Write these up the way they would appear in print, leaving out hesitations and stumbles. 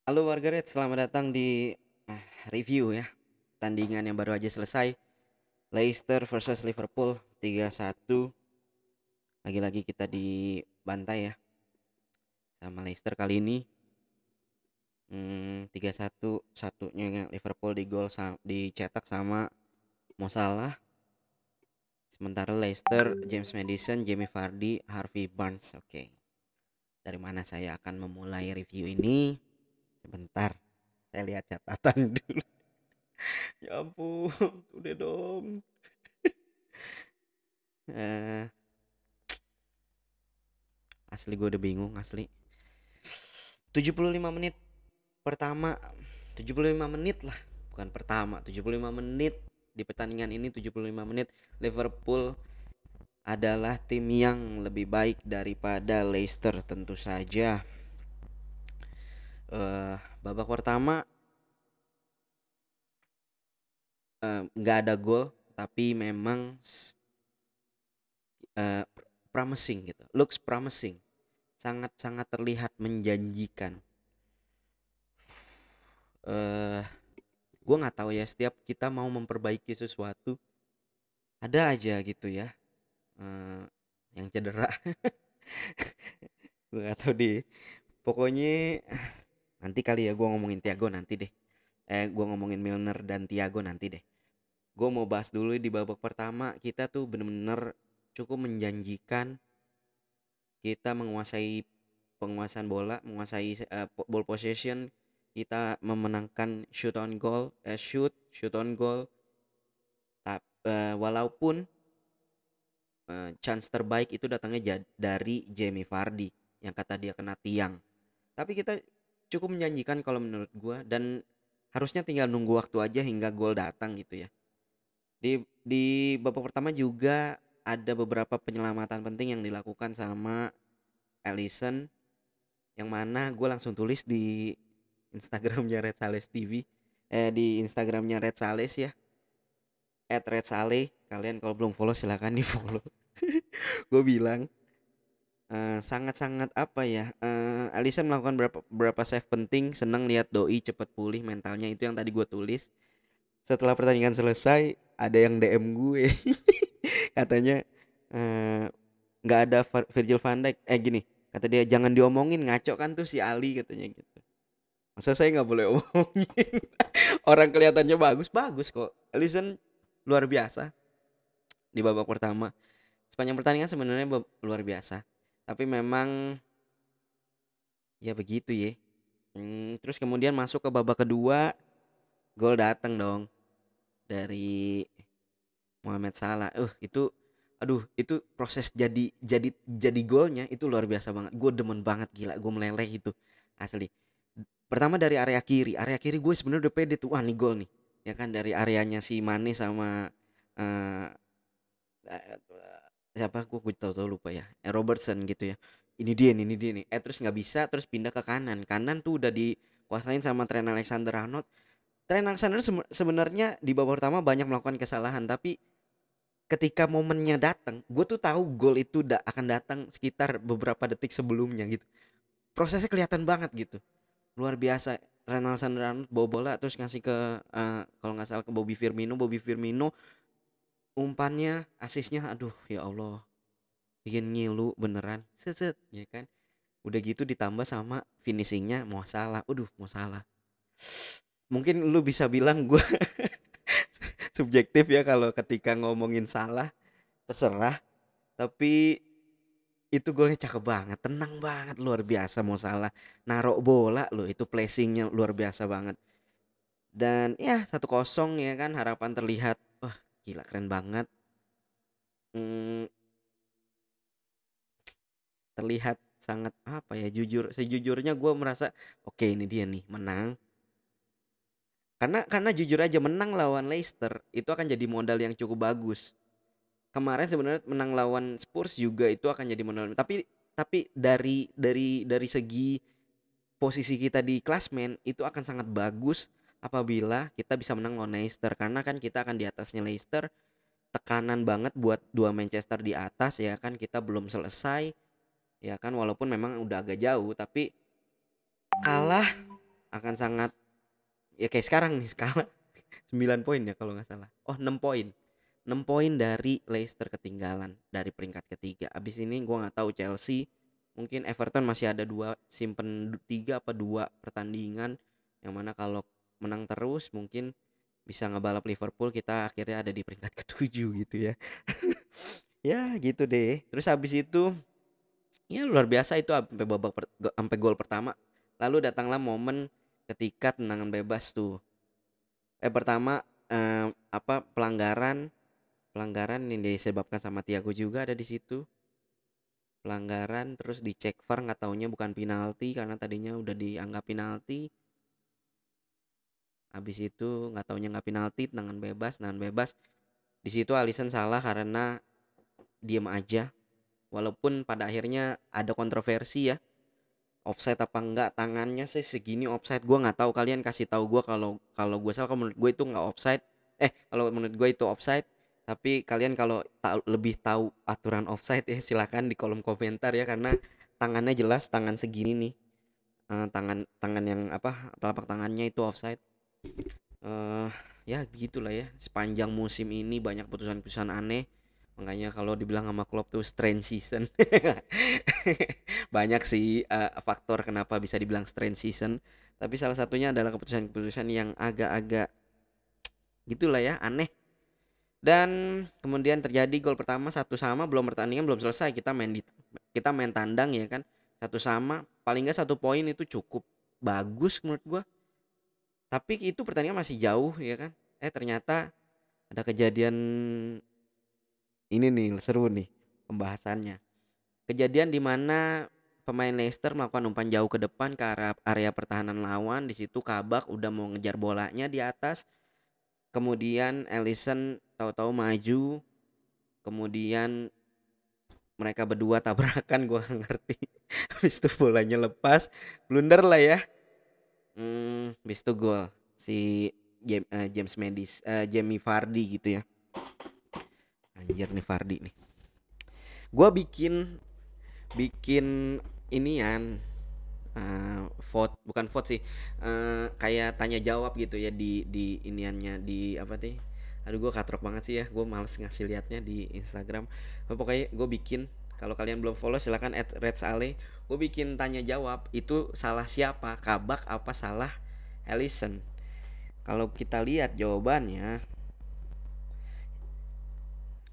Halo warganet, selamat datang di review ya. Tandingan yang baru aja selesai. Leicester versus Liverpool 3-1. Lagi-lagi kita dibantai ya sama Leicester kali ini. 3-1, satunya Liverpool dicetak sama Mo Salah. Sementara Leicester James Maddison, Jamie Vardy, Harvey Barnes. Oke. Dari mana saya akan memulai review ini? Sebentar. Saya lihat catatan dulu. Ya ampun, udah dong. Eh, Asli gue udah bingung asli. 75 menit pertama, 75 menit lah, bukan pertama, 75 menit di pertandingan ini. 75 menit Liverpool adalah tim yang lebih baik daripada Leicester tentu saja. Babak pertama nggak ada gol, tapi memang eh, promising gitu, looks promising, sangat-sangat terlihat menjanjikan. eh gue nggak tahu ya, setiap kita mau memperbaiki sesuatu ada aja gitu ya, eh, yang cedera. Gue nggak tahu deh, pokoknya nanti kali ya gue ngomongin Thiago nanti deh. Gue ngomongin Milner dan Thiago nanti deh. Gue mau bahas dulu di babak pertama, kita tuh bener-bener cukup menjanjikan. Kita menguasai penguasaan bola, menguasai ball possession. Kita memenangkan shoot on goal. Walaupun chance terbaik itu datangnya dari Jamie Vardy yang kata dia kena tiang. Tapi kita cukup menjanjikan kalau menurut gua, dan harusnya tinggal nunggu waktu aja hingga gol datang gitu ya. Di babak pertama juga ada beberapa penyelamatan penting yang dilakukan sama Alisson, yang mana gue langsung tulis di Instagramnya Red Sales TV, di Instagramnya Red Sales ya, @redsale. Kalian kalau belum follow silahkan di follow. Gue bilang sangat-sangat apa ya, Alisson melakukan berapa save penting, senang lihat doi cepet pulih mentalnya, itu yang tadi gue tulis. Setelah pertandingan selesai ada yang DM gue. Katanya eh, nggak ada Virgil van Dijk, gini kata dia, jangan diomongin, ngaco kan tuh si Ali, katanya gitu. Masa saya nggak boleh omongin? Orang kelihatannya bagus bagus kok. Alisson luar biasa di babak pertama. Sepanjang pertandingan sebenarnya luar biasa, tapi memang ya begitu ya. Terus kemudian masuk ke babak kedua, gol datang dong dari Mohamed Salah. Itu aduh, itu proses jadi golnya itu luar biasa banget. Gue demen banget, gila, gue meleleh itu asli. Pertama dari area kiri gue sebenarnya udah pede tuh, wah nih gol nih. Ya kan, dari areanya si Mane sama eh eh, siapa, gue tahu lupa ya. Robertson gitu ya. Ini dia nih. Terus nggak bisa, terus pindah ke kanan. Kanan tuh udah dikuasain sama Trent Alexander-Arnold. Trent Alexander sebenarnya di babak pertama banyak melakukan kesalahan, tapi ketika momennya datang, gue tuh tahu gol itu akan datang sekitar beberapa detik sebelumnya gitu. Prosesnya kelihatan banget gitu. Luar biasa. Ronald Alexander bawa bola terus ngasih ke kalau nggak salah ke Bobby Firmino. Bobby Firmino umpannya, asisnya, aduh ya Allah, bikin ngilu beneran. Set ya kan. Udah gitu ditambah sama finishingnya Mo Salah. Mo Salah. Mungkin lu bisa bilang gue subjektif ya kalau ketika ngomongin Salah, terserah. Tapi itu golnya cakep banget, tenang banget, luar biasa. Mau salah narok bola loh, itu placingnya luar biasa banget. Dan ya 1-0 ya kan, harapan terlihat. Wah gila, keren banget. Hmm, Terlihat sangat apa ya, sejujurnya gue merasa oke, ini dia nih menang. Karena jujur aja, menang lawan Leicester itu akan jadi modal yang cukup bagus. Kemarin sebenarnya menang lawan Spurs juga itu akan jadi modal, tapi dari segi posisi kita di klasmen itu akan sangat bagus apabila kita bisa menang lawan Leicester, karena kan kita akan di atasnya Leicester. Tekanan banget buat dua Manchester di atas ya kan, kita belum selesai ya kan, walaupun memang udah agak jauh, tapi kalah akan sangat ya kayak sekarang nih skala 9 poin ya kalau nggak salah. Oh 6 poin. 6 poin dari Leicester ketinggalan dari peringkat ketiga. Abis ini gua nggak tahu Chelsea, mungkin Everton masih ada dua simpen 3 apa 2 pertandingan yang mana kalau menang terus mungkin bisa ngebalap Liverpool, kita akhirnya ada di peringkat ketujuh gitu ya. Ya gitu deh. Terus habis itu ya luar biasa itu sampai sampai gol pertama. Lalu datanglah momen ketika tendangan bebas tuh. Pertama apa pelanggaran pelanggaran yang disebabkan sama Thiago juga ada di situ. Pelanggaran terus dicek VAR nggak taunya bukan penalti karena tadinya udah dianggap penalti. Habis itu nggak taunya nggak penalti, tendangan bebas. Di situ Alisson salah karena diem aja. Walaupun pada akhirnya ada kontroversi ya, offside apa enggak tangannya sih segini offside, gua nggak tahu, kalian kasih tahu gua kalau kalau gue salah. Kalau menurut gue itu nggak offside, kalau menurut gue itu offside, tapi kalian kalau lebih tahu aturan offside ya silakan di kolom komentar ya, karena tangannya jelas tangan segini nih. Tangan tangan yang apa, telapak tangannya itu offside. eh Ya gitulah ya, sepanjang musim ini banyak putusan-putusan aneh. Makanya kalau dibilang sama Klopp tuh strange season. Banyak sih faktor kenapa bisa dibilang strange season. Tapi salah satunya adalah keputusan-keputusan yang agak-agak gitulah ya, aneh. Dan kemudian terjadi gol pertama 1-1, belum pertandingan belum selesai, kita main tandang ya kan. 1-1, paling enggak 1 poin itu cukup bagus menurut gua. Tapi itu pertandingan masih jauh ya kan. Ternyata ada kejadian ini nih seru nih pembahasannya. Kejadian di mana pemain Leicester melakukan umpan jauh ke depan ke arah area pertahanan lawan. Di situ Kabak udah mau ngejar bolanya di atas. Kemudian Alisson tahu-tahu maju. Kemudian mereka berdua tabrakan, gua nggak ngerti. Habis itu bolanya lepas, blunder lah ya. Habis itu gol si Jamie Vardy gitu ya. Anjir nih Vardy nih. Gua bikin bikin inian vote, bukan vote sih, kayak tanya jawab gitu ya di iniannya, di apa sih, aduh gue katrok banget sih ya, gue males ngasih liatnya di Instagram. Pokoknya gue bikin, kalau kalian belum follow silakan @redsale. Gue bikin tanya jawab, itu salah siapa, Kabak apa salah Alisson. Kalau kita lihat jawabannya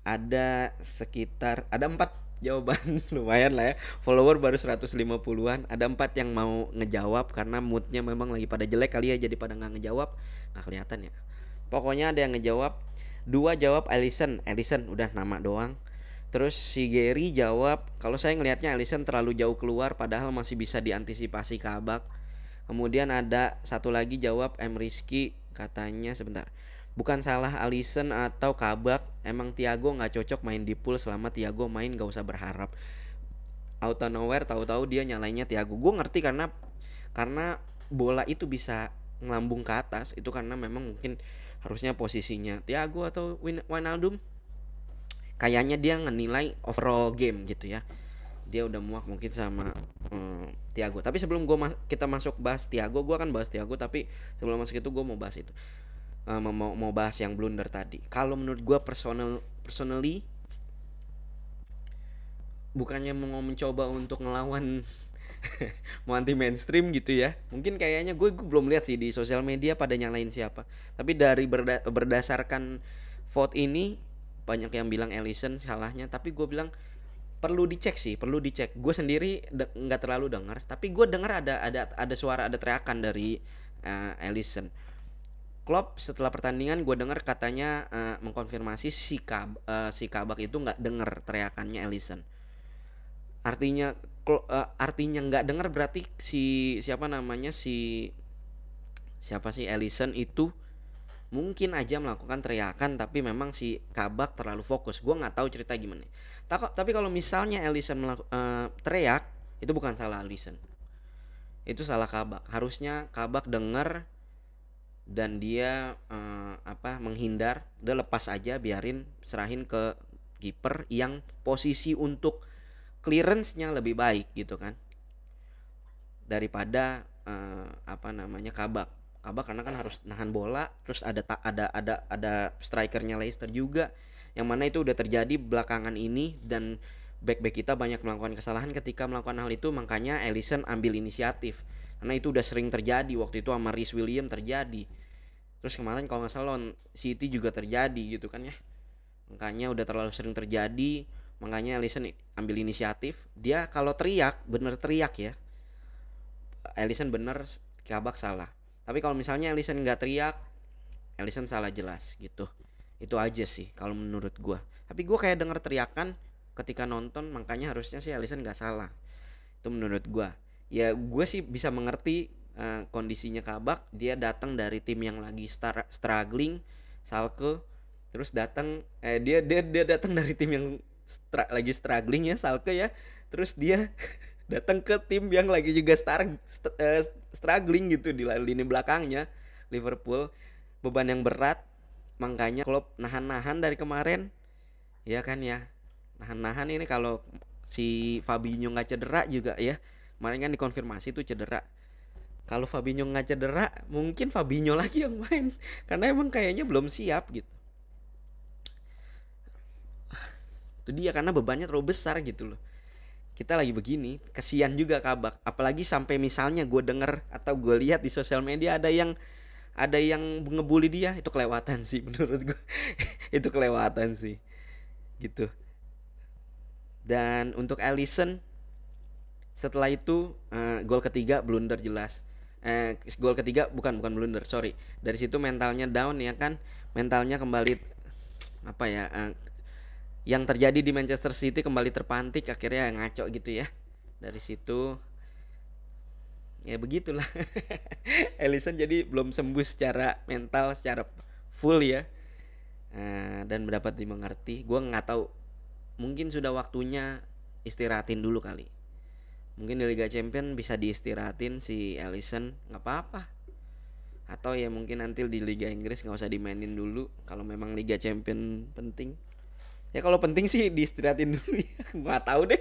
ada 4 jawaban. Lumayan lah ya, follower baru 150-an, ada 4 yang mau ngejawab karena moodnya memang lagi pada jelek kali ya, jadi pada nggak ngejawab, nggak kelihatan ya. Pokoknya ada yang ngejawab. 2 jawab Alisson udah nama doang. Terus si Gary jawab kalau saya ngelihatnya Alisson terlalu jauh keluar padahal masih bisa diantisipasi Kabak. Kemudian ada satu lagi jawab Rizky, katanya sebentar, bukan salah Alisson atau Kabak, emang Thiago nggak cocok main di pool, selama Thiago main gak usah berharap. Out of nowhere tahu-tahu dia nyalainnya Thiago. Gue ngerti karena bola itu bisa ngelambung ke atas itu karena memang mungkin harusnya posisinya Thiago atau Wijnaldum. Kayaknya dia ngenilai overall game gitu ya, dia udah muak mungkin sama Thiago. Tapi sebelum kita masuk bahas Thiago, gue akan bahas Thiago, tapi sebelum masuk itu gue mau bahas itu, mau bahas yang blunder tadi. Kalau menurut gue personally, bukannya mau mencoba untuk ngelawan mau anti mainstream gitu ya, mungkin kayaknya gue belum lihat sih di sosial media pada nyalain siapa. Tapi dari berdasarkan vote ini banyak yang bilang Alisson salahnya, tapi gue bilang perlu dicek sih, perlu dicek. Gue sendiri nggak terlalu dengar, tapi gue dengar ada suara, ada teriakan dari Alisson. Klopp setelah pertandingan gue dengar katanya mengkonfirmasi si Kabak itu nggak dengar teriakannya Alisson. Artinya nggak dengar, berarti siapa namanya, siapa sih Alisson itu mungkin aja melakukan teriakan, tapi memang si Kabak terlalu fokus. Gue nggak tahu cerita gimana. Tapi kalau misalnya Alisson teriak, itu bukan salah Alisson, itu salah Kabak. Harusnya Kabak dengar dan dia menghindar, udah lepas aja, biarin, serahin ke kiper yang posisi untuk clearance-nya lebih baik gitu kan, daripada apa namanya, Kabak. Kabak karena kan harus nahan bola, terus ada strikernya Leicester juga, yang mana itu udah terjadi belakangan ini, dan back-back kita banyak melakukan kesalahan ketika melakukan hal itu, makanya Alisson ambil inisiatif. Karena itu udah sering terjadi, waktu itu sama Reece Williams terjadi. Terus kemarin kalau nggak salah lawan City juga terjadi gitu kan ya. Makanya udah terlalu sering terjadi, makanya Alisson ambil inisiatif. Dia kalau teriak, bener teriak ya, Alisson bener, Kabak salah. Tapi kalau misalnya Alisson nggak teriak, Alisson salah jelas gitu. Itu aja sih kalau menurut gua. Tapi gua kayak denger teriakan ketika nonton, makanya harusnya sih Alisson nggak salah. Itu menurut gua. Ya gue sih bisa mengerti kondisinya Kabak. Dia datang dari tim yang lagi struggling, Schalke. Terus datang dia datang dari tim yang lagi struggling ya, Schalke ya. Terus dia datang ke tim yang lagi juga struggling gitu di lini belakangnya, Liverpool. Beban yang berat, makanya Klopp nahan-nahan dari kemarin ya kan ya. Nahan-nahan ini kalau si Fabinho nggak cedera juga ya. Kemarin kan dikonfirmasi tuh cedera. Kalau Fabinho nggak cedera, mungkin Fabinho lagi yang main. Karena emang kayaknya belum siap gitu. Itu dia, karena bebannya terlalu besar gitu loh. Kita lagi begini, kesian juga Kabak. Apalagi sampai misalnya gue denger atau gue lihat di sosial media ada yang ngebully dia, itu kelewatan sih menurut gue. Itu kelewatan sih. Gitu. Dan untuk Alisson, setelah itu gol ketiga blunder jelas. Gol ketiga bukan blunder, sorry. Dari situ mentalnya down ya kan, mentalnya kembali apa ya, yang terjadi di Manchester City kembali terpantik, akhirnya ngaco gitu ya. Dari situ ya begitulah. Alisson jadi belum sembuh secara mental, secara full ya. Dan mendapat dimengerti. Gue nggak tahu, mungkin sudah waktunya istirahatin dulu kali. Mungkin di Liga Champion bisa diistirahatin si Alisson, nggak apa-apa. Atau ya mungkin nanti di Liga Inggris nggak usah dimainin dulu kalau memang Liga Champion penting. Ya kalau penting sih diistirahatin dulu ya. Nggak tahu deh.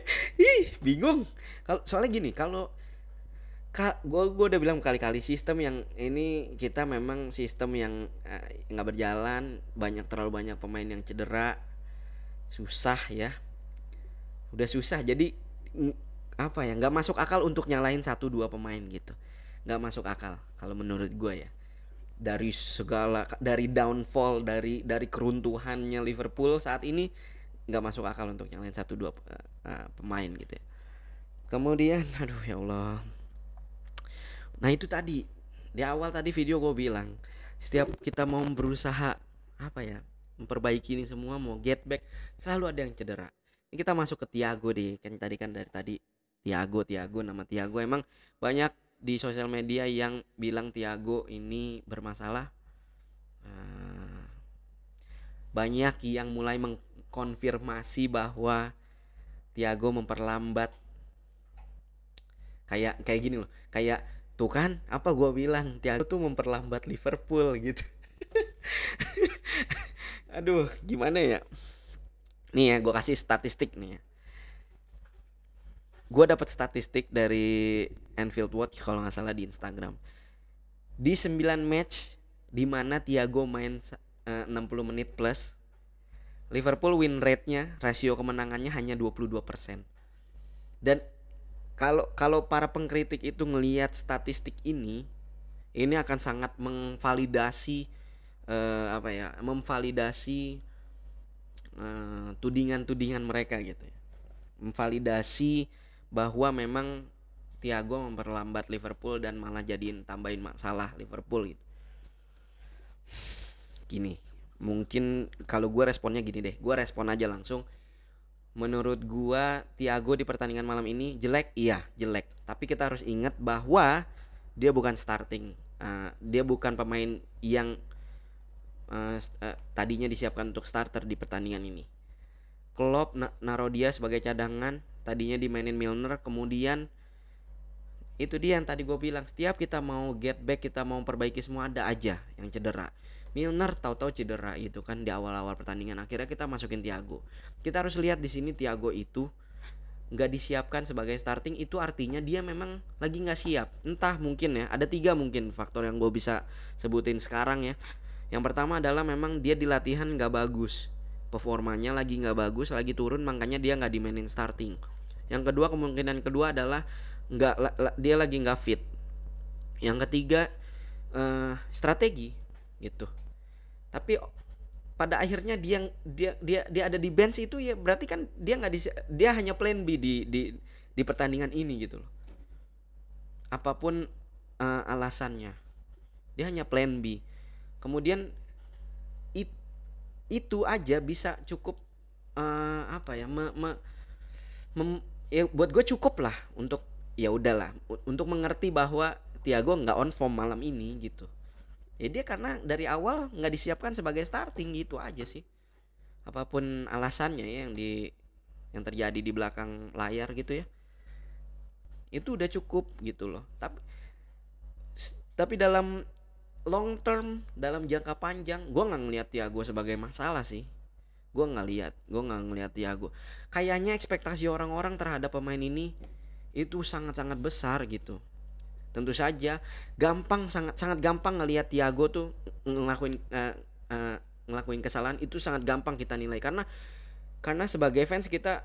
Bingung. Kalau soalnya gini, kalau gue udah bilang berkali-kali, sistem yang ini kita memang sistem yang nggak berjalan, terlalu banyak pemain yang cedera, susah ya. Udah susah, jadi apa ya, nggak masuk akal untuk nyalain 1-2 pemain gitu. Nggak masuk akal kalau menurut gue ya. Dari downfall, dari keruntuhannya Liverpool saat ini, nggak masuk akal untuk nyalain 1-2 pemain gitu ya. Kemudian aduh ya Allah. Nah itu tadi di awal tadi video gue bilang, setiap kita mau berusaha apa ya, memperbaiki ini semua, mau get back, selalu ada yang cedera. Ini kita masuk ke Thiago deh, kan tadi dari tadi Thiago nama Thiago, emang banyak di sosial media yang bilang Thiago ini bermasalah. Banyak yang mulai mengkonfirmasi bahwa Thiago memperlambat. Kayak gini loh, kayak tuh kan apa gua bilang, Thiago tuh memperlambat Liverpool gitu. Aduh gimana ya. Nih ya, gua kasih statistik nih ya. Gua dapat statistik dari Anfield Watch kalau nggak salah di Instagram. Di 9 match di mana Thiago main 60 menit plus, Liverpool win rate-nya, rasio kemenangannya hanya 22%. Dan kalau para pengkritik itu ngelihat statistik ini akan sangat memvalidasi tudingan-tudingan mereka gitu ya. Memvalidasi bahwa memang Thiago memperlambat Liverpool dan malah tambahin masalah Liverpool gitu. Gini, mungkin kalau gue responnya gini deh, gue respon aja langsung. Menurut gua Thiago di pertandingan malam ini jelek, iya jelek. Tapi kita harus ingat bahwa dia bukan starting. Dia bukan pemain yang tadinya disiapkan untuk starter di pertandingan ini. Klopp naruh dia sebagai cadangan, tadinya dimainin Milner, kemudian itu dia yang tadi gue bilang, setiap kita mau get back, kita mau perbaiki semua, ada aja yang cedera. Milner tahu-tahu cedera itu kan di awal-awal pertandingan, akhirnya kita masukin Thiago. Kita harus lihat di sini Thiago itu nggak disiapkan sebagai starting, itu artinya dia memang lagi nggak siap. Entah, mungkin ya ada 3 mungkin faktor yang gue bisa sebutin sekarang ya. Yang pertama adalah memang dia di latihan nggak bagus, performanya lagi nggak bagus, lagi turun, makanya dia nggak dimainin starting. Yang kedua, kemungkinan kedua adalah dia lagi nggak fit. Yang ketiga, strategi gitu. Tapi pada akhirnya dia ada di bench itu, ya berarti kan dia hanya plan B di pertandingan ini gitu loh. Apapun alasannya, dia hanya plan B. Kemudian it, itu aja bisa cukup apa ya, ya buat gue cukup lah untuk, ya udahlah, untuk mengerti bahwa Thiago nggak on form malam ini gitu. Ya dia karena dari awal nggak disiapkan sebagai starting, gitu aja sih. Apapun alasannya ya yang terjadi di belakang layar gitu ya, itu udah cukup gitu loh. Tapi dalam long term, dalam jangka panjang, gue nggak ngelihat Thiago sebagai masalah sih. Gue nggak ngelihat Thiago. Kayaknya ekspektasi orang-orang terhadap pemain ini itu sangat-sangat besar gitu. Tentu saja sangat gampang ngelihat Thiago tuh ngelakuin kesalahan, itu sangat gampang kita nilai, karena sebagai fans kita,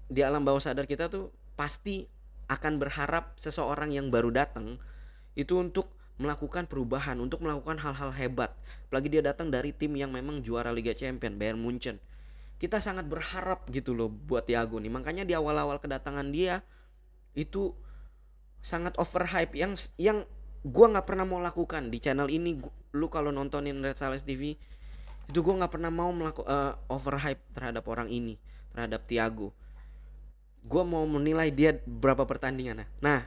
di alam bawah sadar kita tuh pasti akan berharap seseorang yang baru datang itu untuk melakukan perubahan, untuk melakukan hal-hal hebat. Apalagi dia datang dari tim yang memang juara Liga Champions, Bayern Munchen. Kita sangat berharap gitu loh buat Thiago nih. Makanya di awal-awal kedatangan dia itu sangat overhype, yang gue nggak pernah mau lakukan di channel ini. Lu kalau nontonin Red Sales TV itu, gue nggak pernah mau overhype terhadap orang ini, terhadap Thiago. Gue mau menilai dia berapa pertandingan. Nah,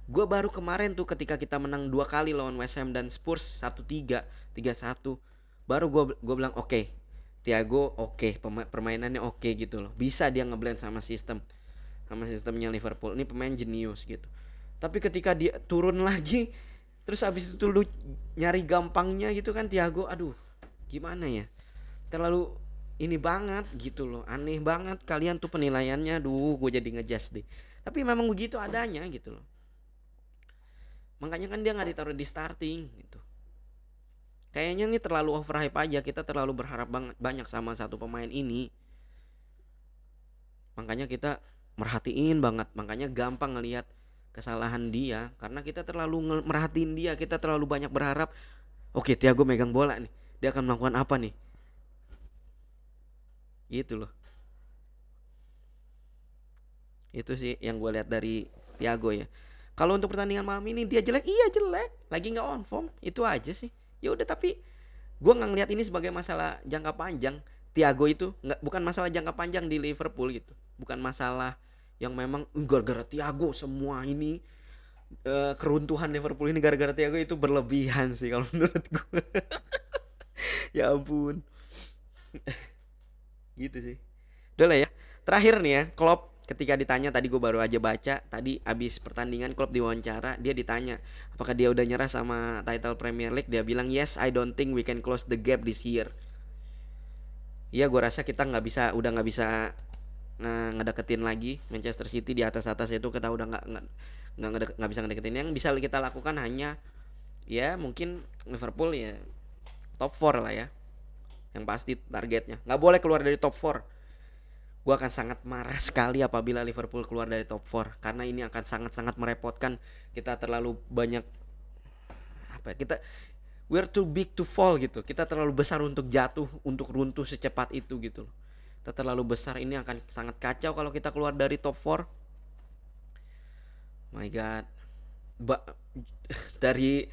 gue baru kemarin tuh ketika kita menang 2 kali lawan West Ham dan Spurs 1-3, 3-1, baru gue bilang oke, Thiago oke, permainannya oke gitu loh. Bisa dia ngeblend sama sistemnya Liverpool. Ini pemain jenius gitu. Tapi ketika dia turun lagi, terus habis itu lu nyari gampangnya gitu kan Thiago, aduh, gimana ya? Terlalu ini banget gitu loh, aneh banget kalian tuh penilaiannya. Duh, gue jadi ngejudge deh. Tapi memang begitu adanya gitu loh. Makanya kan dia nggak ditaruh di starting gitu. Kayaknya ini terlalu overhype aja, kita terlalu berharap banyak sama satu pemain ini. Makanya kita merhatiin banget, makanya gampang ngelihat kesalahan dia, karena kita terlalu merhatiin dia, kita terlalu banyak berharap. Oke, Thiago megang bola nih, dia akan melakukan apa nih? Gitu loh. Itu sih yang gue lihat dari Thiago ya. Kalau untuk pertandingan malam ini dia jelek, iya jelek, lagi nggak on form, itu aja sih. Ya udah, tapi gue nggak ngelihat ini sebagai masalah jangka panjang. Thiago itu bukan masalah jangka panjang di Liverpool gitu, bukan masalah yang memang gara-gara Thiago semua ini, keruntuhan Liverpool ini gara-gara Thiago, itu berlebihan sih kalau menurut gue. Ya ampun, gitu sih. Udah lah ya. Terakhir nih ya, Klopp ketika ditanya, tadi gue baru aja baca, tadi abis pertandingan Klopp diwawancara, dia ditanya apakah dia udah nyerah sama title Premier League. Dia bilang, yes, I don't think we can close the gap this year. Ya gue rasa kita udah nggak bisa ngedeketin lagi Manchester City di atas itu. Kita udah nggak bisa ngedeketin. Yang bisa kita lakukan hanya ya mungkin Liverpool ya top 4 lah ya, yang pasti targetnya. Nggak boleh keluar dari top 4. Gue akan sangat marah sekali apabila Liverpool keluar dari top 4, karena ini akan sangat-sangat merepotkan. Kita terlalu banyak we're too big to fall gitu. Kita terlalu besar untuk jatuh, untuk runtuh secepat itu gitu. Kita terlalu besar, ini akan sangat kacau kalau kita keluar dari top 4. My god. Dari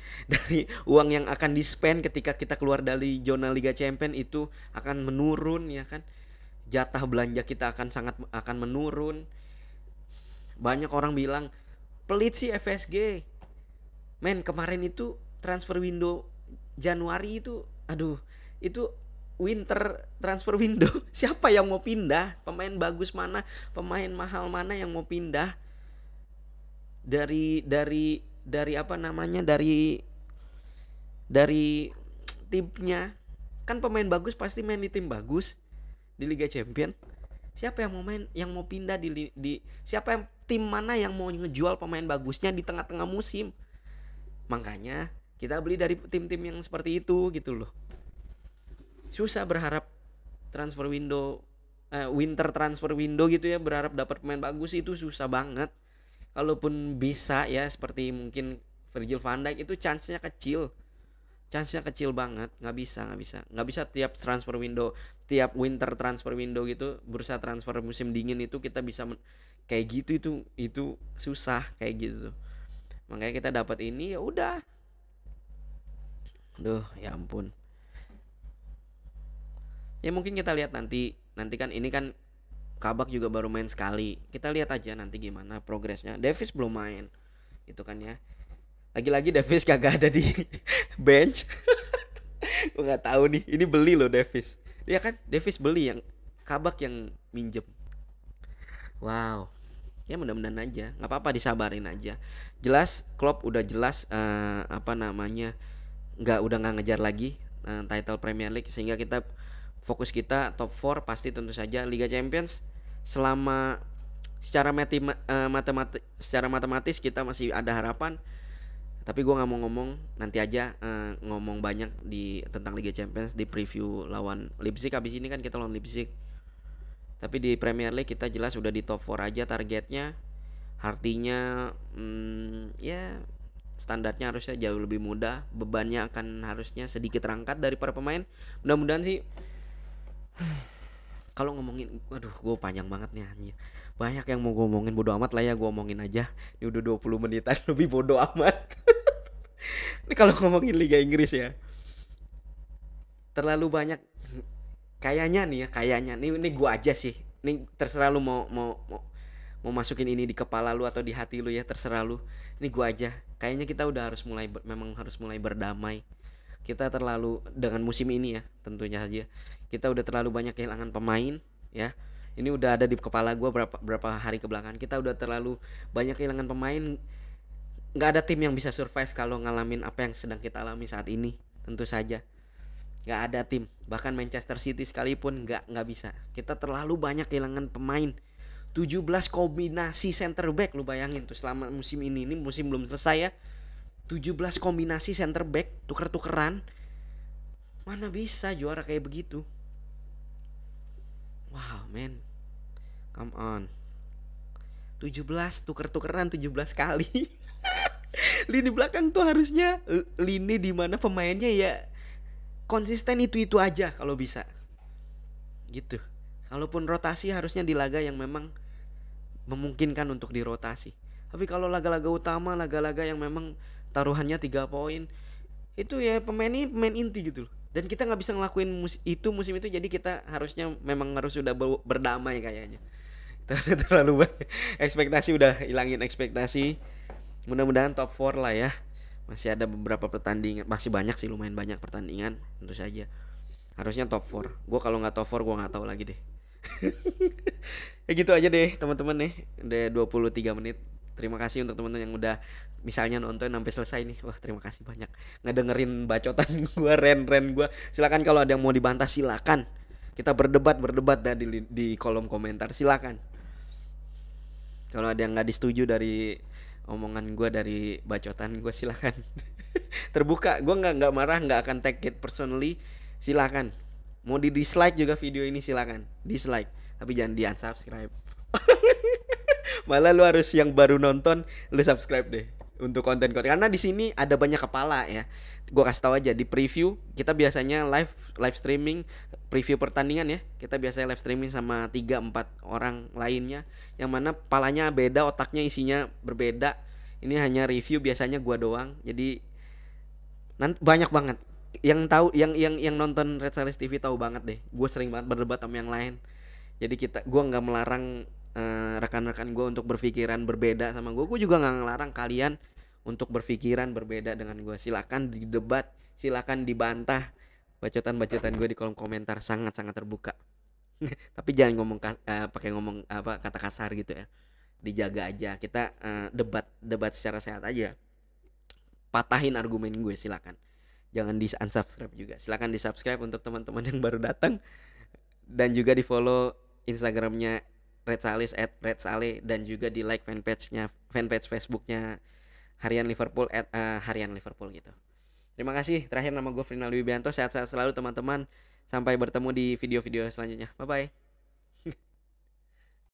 uang yang akan di-spend ketika kita keluar dari zona Liga Champions itu akan menurun ya kan. Jatah belanja kita akan menurun. Banyak orang bilang pelit sih FSG. Men, kemarin itu transfer window Januari itu, aduh, itu winter transfer window. Siapa yang mau pindah? Pemain bagus mana, pemain mahal mana yang mau pindah dari apa namanya, dari timnya. Kan pemain bagus pasti main di tim bagus di Liga Champion. Siapa yang mau main, yang mau pindah siapa yang tim mana yang mau ngejual pemain bagusnya di tengah-tengah musim. Makanya kita beli dari tim-tim yang seperti itu gitu loh. Susah berharap transfer window winter transfer window gitu ya, berharap dapat pemain bagus itu susah banget. Kalaupun bisa ya seperti mungkin Virgil van Dijk itu chance-nya kecil banget. Nggak bisa tiap transfer window, tiap winter transfer window gitu, bursa transfer musim dingin itu kita bisa kayak gitu. Itu susah kayak gitu. Makanya kita dapat ini ya udah. Duh, ya ampun. Ya mungkin kita lihat nanti kan ini kan Kabak juga baru main sekali. Kita lihat aja nanti gimana progresnya. Davis belum main. Itu kan ya. Lagi-lagi Davis kagak ada di bench. Gue nggak tahu nih. Ini beli loh Davis. Dia kan Davis beli, yang Kabak yang minjem. Wow. Ya mudah-mudahan aja. Nggak apa-apa, disabarin aja. Jelas Klopp udah jelas apa namanya, udah nggak ngejar lagi title Premier League, sehingga kita fokus kita top 4 pasti tentu saja. Liga Champions selama secara matematis kita masih ada harapan. Tapi gue nggak mau ngomong, nanti aja ngomong banyak tentang Liga Champions di preview lawan Leipzig. Habis ini kan kita lawan Leipzig. Tapi di Premier League kita jelas udah di top 4 aja targetnya. Artinya ya standarnya harusnya jauh lebih mudah. Bebannya akan harusnya sedikit terangkat dari para pemain. Mudah-mudahan sih. Kalau ngomongin, waduh gue panjang banget nih anjir. Banyak yang mau gue omongin, bodo amat lah ya, gue omongin aja. Ini udah 20 menitan lebih, bodo amat. Ini kalau ngomongin Liga Inggris ya, terlalu banyak. Kayaknya ini gue aja sih. Ini terserah lu mau masukin ini di kepala lu atau di hati lu ya, terserah lu. Ini gue aja. Kayaknya kita udah harus memang harus mulai berdamai. Kita terlalu dengan musim ini ya, tentunya saja kita udah terlalu banyak kehilangan pemain ya. Ini udah ada di kepala gue berapa hari kebelakang, kita udah terlalu banyak kehilangan pemain. Nggak ada tim yang bisa survive kalau ngalamin apa yang sedang kita alami saat ini, tentu saja nggak ada tim. Bahkan Manchester City sekalipun nggak bisa. Kita terlalu banyak kehilangan pemain. 17 kombinasi center back, lu bayangin tuh selama musim ini musim belum selesai ya. 17 kombinasi center back tuker-tukeran. Mana bisa juara kayak begitu? Wow man, come on. 17 tuker-tukeran 17 kali. Lini belakang tuh harusnya lini dimana pemainnya ya konsisten itu aja kalau bisa gitu. Kalaupun rotasi harusnya di laga yang memang memungkinkan untuk dirotasi. Tapi kalau laga-laga utama, laga-laga yang memang taruhannya 3 poin, itu ya pemain ini pemain inti gitu loh. Dan kita nggak bisa ngelakuin musim itu, jadi kita harusnya memang harus sudah berdamai kayaknya. Kita udah terlalu banyak ekspektasi, udah hilangin ekspektasi. Mudah-mudahan top 4 lah ya. Masih ada beberapa pertandingan, masih banyak sih, lumayan banyak pertandingan tentu saja. Harusnya top 4. Gue kalau nggak top 4 gue nggak tahu lagi deh. Ya gitu aja deh teman-teman nih. Udah 23 menit. Terima kasih untuk teman-teman yang udah misalnya nonton sampai selesai nih. Wah, terima kasih banyak ngedengerin bacotan gua, ren gua. Silakan kalau ada yang mau dibantah silakan. Kita berdebat dah di kolom komentar. Silakan. Kalau ada yang nggak disetuju dari omongan gua, dari bacotan gua, silakan. Terbuka. Gua nggak marah, nggak akan take it personally. Silakan. Mau di dislike juga video ini, silakan. Dislike. Tapi jangan di unsubscribe. Malah lu harus yang baru nonton lu subscribe deh untuk konten-konten, karena di sini ada banyak kepala ya. Gua kasih tahu aja, di preview kita biasanya live streaming preview pertandingan ya. Kita biasanya live streaming sama 3-4 orang lainnya, yang mana palanya beda, otaknya isinya berbeda. Ini hanya review biasanya gua doang. Jadi banyak banget yang tahu, yang nonton Red Salis TV tahu banget deh. Gue sering banget berdebat sama yang lain. Jadi gue nggak melarang rekan-rekan gue untuk berpikiran berbeda sama gue. Gue juga nggak ngelarang kalian untuk berpikiran berbeda dengan gue. Silakan didebat, silakan dibantah. Bacotan-bacotan gue di kolom komentar sangat-sangat terbuka. Tapi jangan pakai ngomong apa kata kasar gitu ya. Dijaga aja. Kita debat secara sehat aja. Patahin argumen gue, silakan. Jangan di unsubscribe juga. Silakan di subscribe untuk teman-teman yang baru datang, dan juga di follow Instagramnya Redsalis @redsale, dan juga di like fanpage Facebooknya Harian Liverpool @harian Liverpool gitu. Terima kasih. Terakhir nama gue Frinal Wibianto. Sehat-sehat selalu teman-teman. Sampai bertemu di video-video selanjutnya. Bye bye.